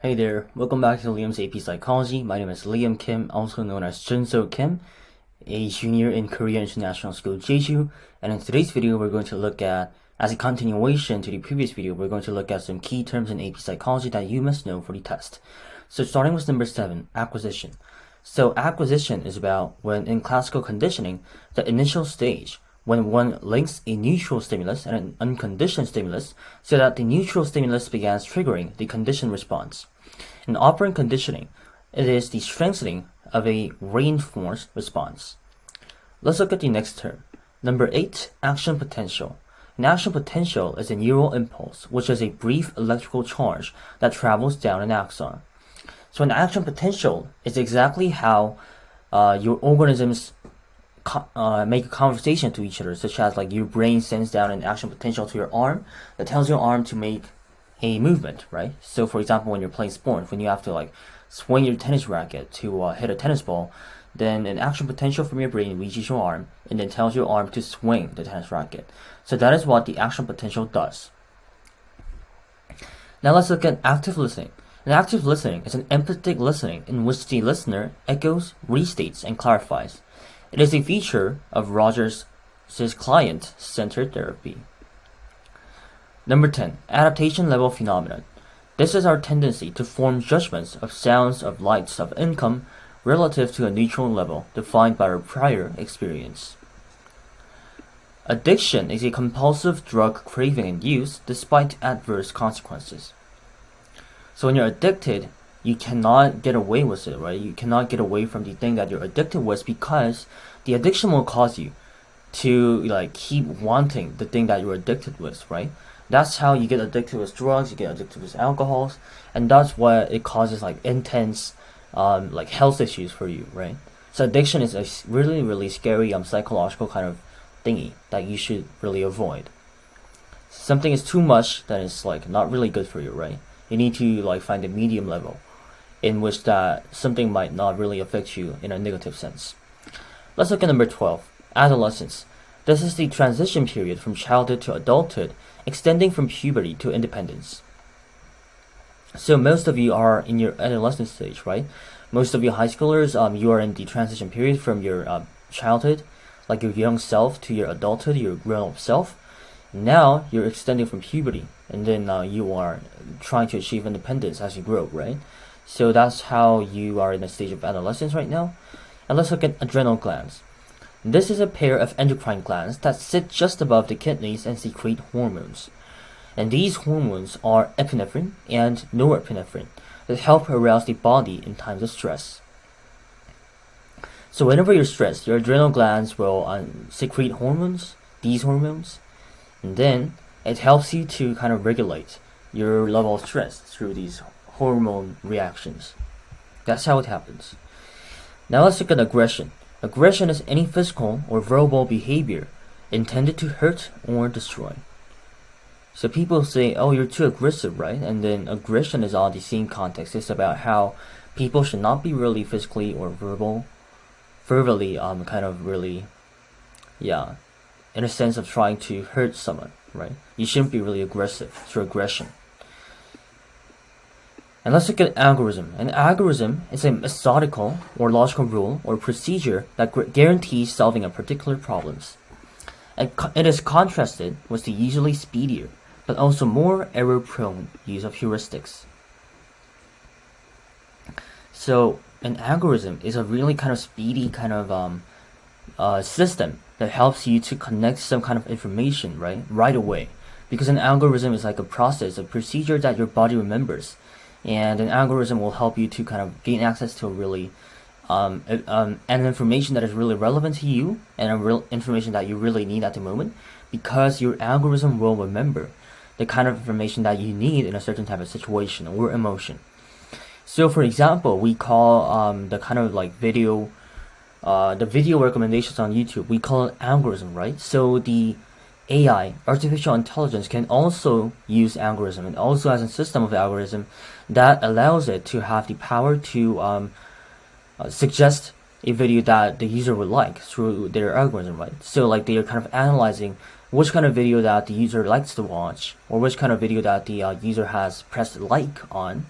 Hey there, welcome back to Liam's AP Psychology. My name is Liam Kim, also known as Junso Kim, a junior in Korea International School Jeju, and in today's video we're going to look at, as a continuation to the previous video, we're going to look at some key terms in AP Psychology that you must know for the test. So starting with number 7, acquisition. So acquisition is about when in classical conditioning, the initial stage, when one links a neutral stimulus and an unconditioned stimulus so that the neutral stimulus begins triggering the conditioned response. In operant conditioning, it is the strengthening of a reinforced response. Let's look at the next term. Number 8, action potential. An action potential is a neural impulse, which is a brief electrical charge that travels down an axon. So an action potential is exactly how your organisms make a conversation to each other, such as like your brain sends down an action potential to your arm that tells your arm to make a movement, right? So for example, when you're playing sports, when you have to like swing your tennis racket to hit a tennis ball, then an action potential from your brain reaches your arm and then tells your arm to swing the tennis racket. So that is what the action potential does. Now let's look at active listening. An active listening is an empathetic listening in which the listener echoes, restates, and clarifies. It is a feature of Rogers' client-centered therapy. Number 10, adaptation level phenomenon. This is our tendency to form judgments of sounds, of lights, of income relative to a neutral level defined by our prior experience. Addiction is a compulsive drug craving and use despite adverse consequences. So when you're addicted, you cannot get away with it, right? You cannot get away from the thing that you're addicted with because the addiction will cause you to like keep wanting the thing that you're addicted with, right? That's how you get addicted with drugs, you get addicted with alcohols, and that's what it causes like intense like health issues for you, right? So addiction is a really, really scary psychological kind of thingy that you should really avoid. Something is too much that is like not really good for you, right? You need to like find a medium level in which that something might not really affect you in a negative sense. Let's look at number 12, adolescence. This is the transition period from childhood to adulthood, extending from puberty to independence. So most of you are in your adolescent stage, right? Most of you high schoolers, you are in the transition period from your childhood, like your young self, to your adulthood, your grown-up self. Now you're extending from puberty, and then you are trying to achieve independence as you grow, right? So that's how you are in the stage of adolescence right now. And let's look at adrenal glands. This is a pair of endocrine glands that sit just above the kidneys and secrete hormones. And these hormones are epinephrine and norepinephrine that help arouse the body in times of stress. So whenever you're stressed, your adrenal glands will secrete hormones, these hormones, and then it helps you to kind of regulate your level of stress through these hormone reactions. That's how it happens. Now let's look at aggression. Aggression is any physical or verbal behavior intended to hurt or destroy. So people say, oh, you're too aggressive, right? And then aggression is all the same context. It's about how people should not be really physically or verbally, kind of really, in a sense of trying to hurt someone, right? You shouldn't be really aggressive through aggression. And let's look at algorithm. An algorithm is a methodical or logical rule or procedure that guarantees solving a particular problems. It is contrasted with the usually speedier, but also more error-prone use of heuristics. So an algorithm is a really kind of speedy kind of system that helps you to connect some kind of information right away. Because an algorithm is like a process, a procedure that your body remembers. And an algorithm will help you to kind of gain access to a really an information that is really relevant to you and a real information that you really need at the moment, because your algorithm will remember the kind of information that you need in a certain type of situation or emotion. So for example, we call the kind of like video recommendations on YouTube, we call it algorithm, right? So the AI, artificial intelligence, can also use algorithm and also has a system of algorithm that allows it to have the power to suggest a video that the user would like through their algorithm, right? So like they are kind of analyzing which kind of video that the user likes to watch, or which kind of video that the user has pressed like on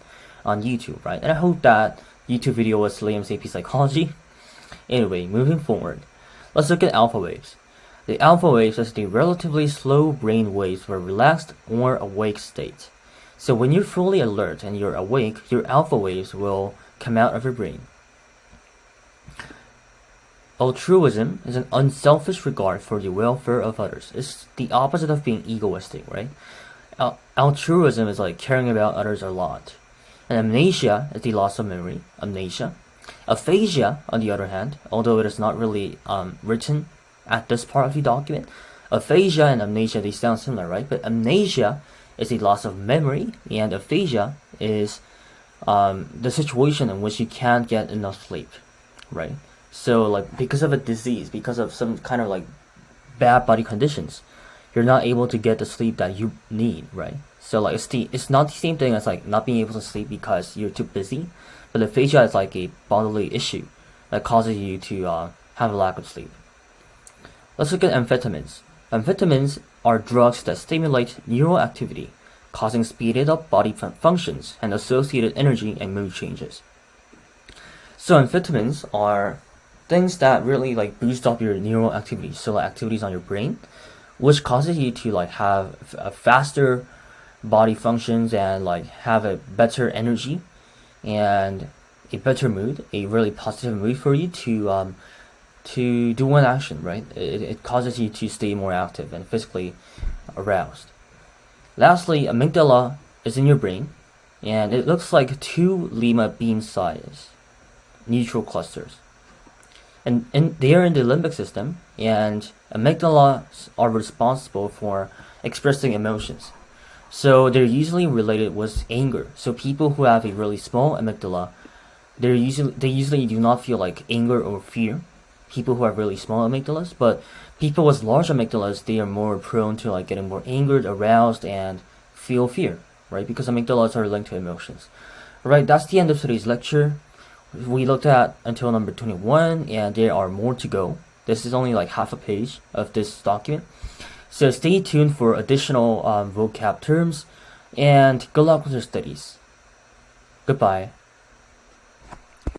YouTube, right? And I hope that YouTube video was Liam's AP Psychology. Anyway, moving forward, let's look at alpha waves. The alpha waves is the relatively slow brain waves for relaxed or awake state. So when you're fully alert and you're awake, your alpha waves will come out of your brain. Altruism is an unselfish regard for the welfare of others. It's the opposite of being egoistic, right? Altruism is like caring about others a lot. And amnesia is the loss of memory. Amnesia. Aphasia, on the other hand, although it is not really written at this part of the document, aphasia and amnesia, they sound similar, right? But amnesia is the loss of memory, and aphasia is the situation in which you can't get enough sleep, right? So like because of a disease, because of some kind of like bad body conditions, you're not able to get the sleep that you need, right? So like it's not the same thing as like not being able to sleep because you're too busy, but aphasia is like a bodily issue that causes you to have a lack of sleep. Let's look at amphetamines. Amphetamines are drugs that stimulate neural activity, causing speeded up body functions and associated energy and mood changes. So amphetamines are things that really like boost up your neural activity, so like activities on your brain, which causes you to like have a faster body functions and like have a better energy and a better mood, a really positive mood for you to do one action, right? It causes you to stay more active and physically aroused. Lastly, amygdala is in your brain, and it looks like two lima bean sizes, neutral clusters. And they are in the limbic system, and amygdalas are responsible for expressing emotions. So they're usually related with anger. So people who have a really small amygdala, they usually do not feel like anger or fear. People who have really small amygdalas, but people with large amygdalas, they are more prone to like getting more angered, aroused, and feel fear, right? Because amygdalas are linked to emotions. Right, that's the end of today's lecture. We looked at until number 21, and there are more to go. This is only like half a page of this document. So stay tuned for additional vocab terms, and good luck with your studies. Goodbye.